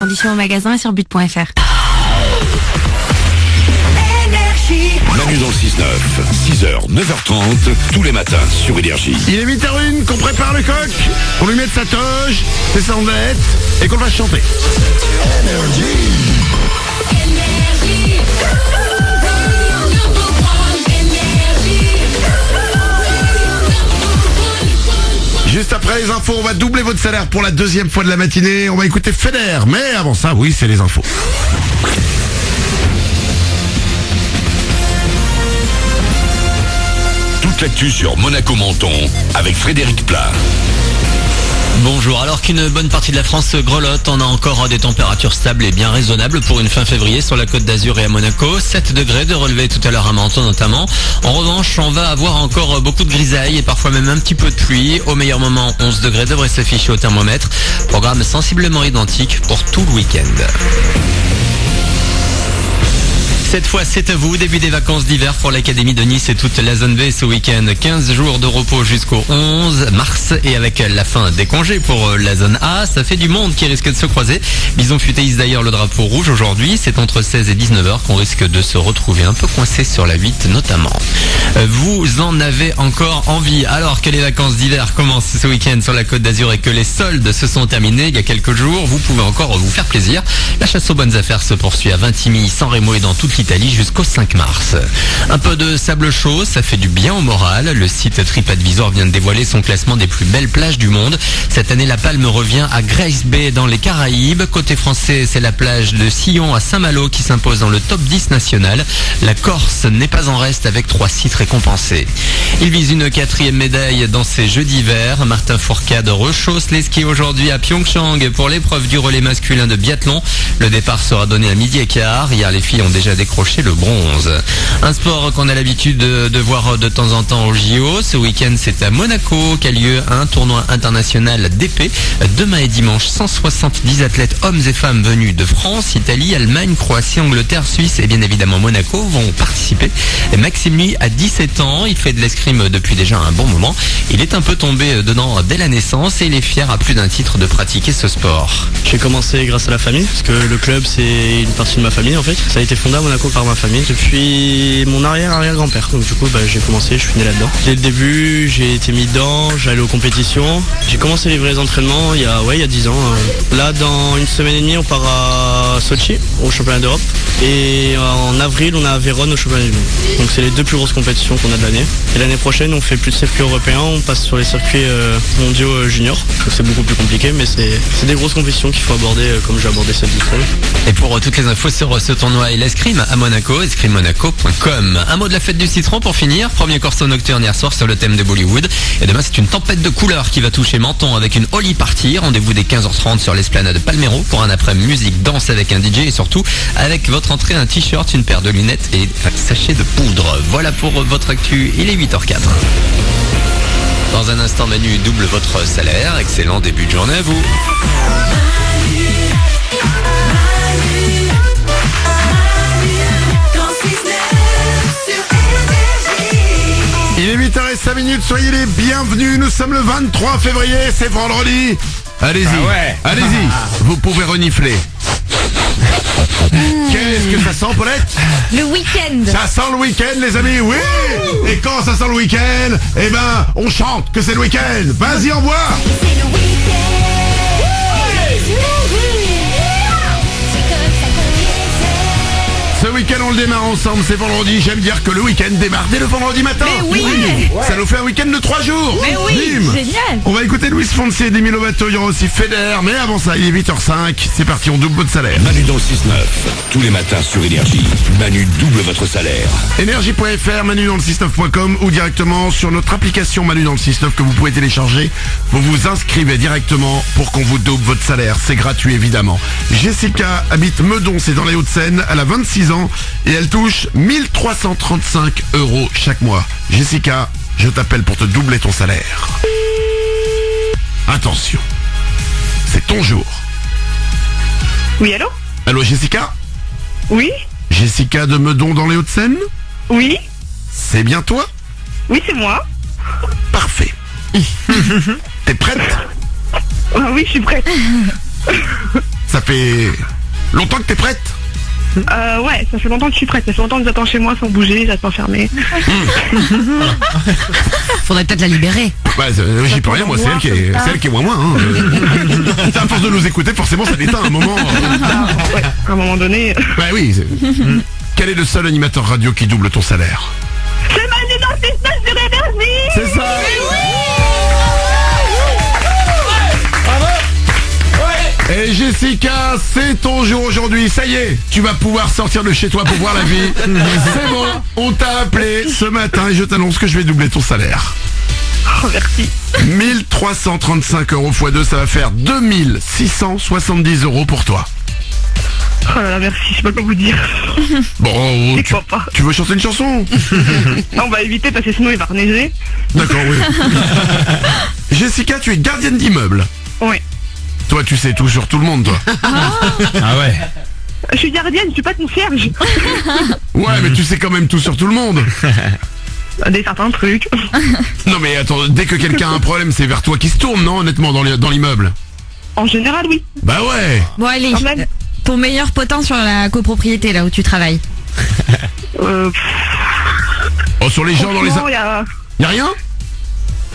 Conditions au magasin et sur but.fr. Manu dans le 6-9, 6h, 9h30, tous les matins sur Énergie. Il est 8h01, qu'on prépare le coq, qu'on lui mette sa toge, ses sandalettes et qu'on le fasse chanter. Juste après les infos, on va doubler votre salaire pour la deuxième fois de la matinée. On va écouter Feder, mais avant ça, oui, c'est les infos. Toute l'actu sur Monaco Menton avec Frédéric Plat. Bonjour, alors qu'une bonne partie de la France grelotte, on a encore des températures stables et bien raisonnables pour une fin février sur la Côte d'Azur et à Monaco. 7 degrés de relevé tout à l'heure à Menton notamment. En revanche, on va avoir encore beaucoup de grisailles et parfois même un petit peu de pluie. Au meilleur moment, 11 degrés devraient s'afficher au thermomètre. Programme sensiblement identique pour tout le week-end. Cette fois, c'est à vous. Début des vacances d'hiver pour l'Académie de Nice et toute la zone B ce week-end. 15 jours de repos jusqu'au 11 mars et avec la fin des congés pour la zone A, ça fait du monde qui risque de se croiser. Bison Futé hisse d'ailleurs le drapeau rouge aujourd'hui. C'est entre 16 et 19h qu'on risque de se retrouver un peu coincé sur la 8 notamment. Vous en avez encore envie alors que les vacances d'hiver commencent ce week-end sur la Côte d'Azur et que les soldes se sont terminés il y a quelques jours. Vous pouvez encore vous faire plaisir. La chasse aux bonnes affaires se poursuit à Vintimille, San Remo et dans toute l'Italie jusqu'au 5 mars. Un peu de sable chaud, ça fait du bien au moral. Le site TripAdvisor vient de dévoiler son classement des plus belles plages du monde. Cette année, la palme revient à Grace Bay dans les Caraïbes. Côté français, c'est la plage de Sillon à Saint-Malo qui s'impose dans le top 10 national. La Corse n'est pas en reste avec 3 sites récompensés. Il vise une 4e médaille dans ces Jeux d'hiver. Martin Fourcade rechausse les skis aujourd'hui à Pyeongchang pour l'épreuve du relais masculin de biathlon. Le départ sera donné à 12h15. Hier, les filles ont déjà décroché le bronze. Un sport qu'on a l'habitude de voir de temps en temps au JO. Ce week-end, c'est à Monaco qu'a lieu un tournoi international d'épée. Demain et dimanche, 170 athlètes hommes et femmes venus de France, Italie, Allemagne, Croatie, Angleterre, Suisse et bien évidemment Monaco vont participer. Maxime, lui, a 17 ans. Il fait de l'escrime depuis déjà un bon moment. Il est un peu tombé dedans dès la naissance et il est fier à plus d'un titre de pratiquer ce sport. J'ai commencé grâce à la famille, parce que le club c'est une partie de ma famille en fait. Ça a été fondé à Monaco par ma famille depuis mon arrière-arrière-grand-père. Donc du coup j'ai commencé, je suis né là-dedans. Dès le début j'ai été mis dedans, j'allais aux compétitions. J'ai commencé les vrais entraînements il y a 10 ans. Là dans une semaine et demie on part à Sochi, au championnat d'Europe. Et en avril on est à Vérone au championnat du monde. Donc c'est les 2 plus grosses compétitions qu'on a de l'année. Et l'année prochaine on fait plus de circuits européens, on passe sur les circuits mondiaux juniors. Donc c'est beaucoup plus compliqué mais c'est des grosses compétitions qu'il faut aborder comme j'ai abordé celle du sol. Et pour toutes les infos sur ce tournoi et l'escrime à Monaco, escrimemonaco.com. Un mot de la fête du citron pour finir. Premier corso nocturne hier soir sur le thème de Bollywood. Et demain c'est une tempête de couleurs qui va toucher Menton avec une Holy Party. Rendez-vous dès 15h30 sur l'esplanade de Palmero pour un après musique, danse avec un DJ et surtout avec votre entrée un t-shirt, une paire de lunettes et un sachet de poudre. Voilà pour votre actu, il est 8h04. Dans un instant Manu double votre salaire. Excellent début de journée à vous. Il est 8h05, soyez les bienvenus. Nous sommes le 23 février, c'est vendredi. Allez-y, allez-y, vous pouvez renifler. Qu'est-ce que ça sent, Paulette? Le week-end. Ça sent le week-end, les amis, oui. Et quand ça sent le week-end, eh ben, on chante que c'est le week-end. Vas-y, envoie. C'est le week-end. C'est comme ça qu'on les aime. Ce week-end, on le démarre ensemble, c'est vendredi. J'aime dire que le week-end démarre dès le vendredi matin. Mais oui. Ça nous fait un week-end de 3 jours. Mais oui, Bim. génial. On va écouter Luis Fonsi et Demi Lovato, il y aura aussi Feder. Mais avant ça, il est 8h05. C'est parti, on double votre salaire. Manu dans le 6-9, tous les matins sur Énergie. Manu double votre salaire. Énergie.fr, Manu dans le 69.com ou directement sur notre application Manu dans le 69 que vous pouvez télécharger. Vous vous inscrivez directement pour qu'on vous double votre salaire. C'est gratuit évidemment. Jessica habite Meudon, c'est dans les Hauts-de-Seine. Elle a 26 ans et elle touche 1335 € chaque mois. Jessica, je t'appelle pour te doubler ton salaire. Attention, c'est ton jour. Oui, allô? Allô Jessica? Oui? Jessica de Meudon dans les Hauts-de-Seine? Oui? C'est bien toi? Oui, c'est moi. Parfait. T'es prête? Ah oui, je suis prête. Ça fait longtemps que t'es prête? Ouais, ça fait longtemps que je suis prête. Ça fait longtemps que j'attends chez moi sans bouger, j'attends fermé. Faudrait peut-être la libérer. Bah, j'y peux rien, moi, c'est elle qui est moins. Hein. À force de nous écouter, forcément, ça l'éteint à un moment. Ouais, à un moment donné. Bah oui. Quel est le seul animateur radio qui double ton salaire? C'est Manu dans le 6-9 sur Énergie. C'est ça. Et Jessica, c'est ton jour aujourd'hui, ça y est, tu vas pouvoir sortir de chez toi pour voir la vie. C'est bon, on t'a appelé ce matin et je t'annonce que je vais doubler ton salaire. Oh, merci. 1335 € x 2, ça va faire 2670 € pour toi. Oh là là, merci, je sais pas quoi vous dire. Bon, J'y crois pas. tu veux chanter une chanson? Non, on va éviter parce que sinon il va reneiger. D'accord, oui. Jessica, tu es gardienne d'immeuble. Oui. Toi, tu sais tout sur tout le monde, toi. Ah ouais. Je suis gardienne, je suis pas concierge. Ouais, mais tu sais quand même tout sur tout le monde. Des certains trucs. Non, mais attends, dès que quelqu'un a un problème, c'est vers toi qui se tourne, non, honnêtement, dans l'immeuble? En général, oui. Bah ouais. Bon, allez. Quand même. Ton meilleur potin sur la copropriété, là où tu travailles. Euh, Oh, sur les gens dans les... franchement, il y a... Y'a rien?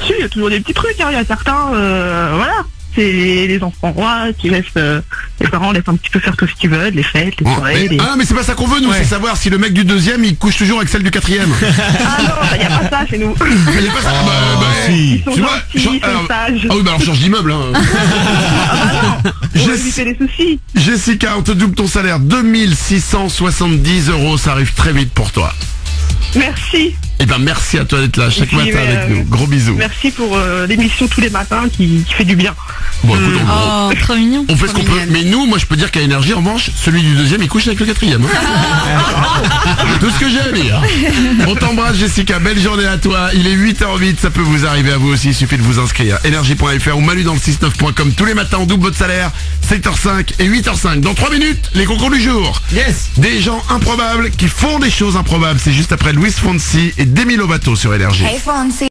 Si, il y a toujours des petits trucs, hein. Il y a certains, voilà. C'est les enfants rois qui laissent, les parents laissent un petit peu faire tout ce qu'ils veulent, les fêtes, les soirées, les... Ah, mais c'est pas ça qu'on veut, nous, c'est savoir si le mec du deuxième, il couche toujours avec celle du quatrième. Ah non, il n'y a pas ça chez nous. Il y a pas ça. Ils sont Tu vois, gentils, ils sont sages. Ah oui, bah alors change d'immeuble, hein. Pour éviter les soucis. Jessica, on te double ton salaire, 2670 €, ça arrive très vite pour toi. Merci. Eh ben merci à toi d'être là chaque Et puis, matin avec nous. Gros bisous. Merci pour l'émission tous les matins qui fait du bien. Bon, écoute, Oh, trop mignon. on fait ce qu'on peut. Mais nous, moi je peux dire qu'à Énergie, en revanche, celui du deuxième, il couche avec le quatrième. Hein. Tout ce que j'ai à dire. On t'embrasse Jessica, belle journée à toi. Il est 8h08, ça peut vous arriver à vous aussi, il suffit de vous inscrire. Énergie.fr ou Manu dans le 69.com. Tous les matins, on double votre salaire, 7h05 et 8h05. Dans 3 minutes, les concours du jour. Yes. Des gens improbables qui font des choses improbables. C'est juste après Luis Fonsi et Demi Lovato sur Énergie. Hey, Fonzie.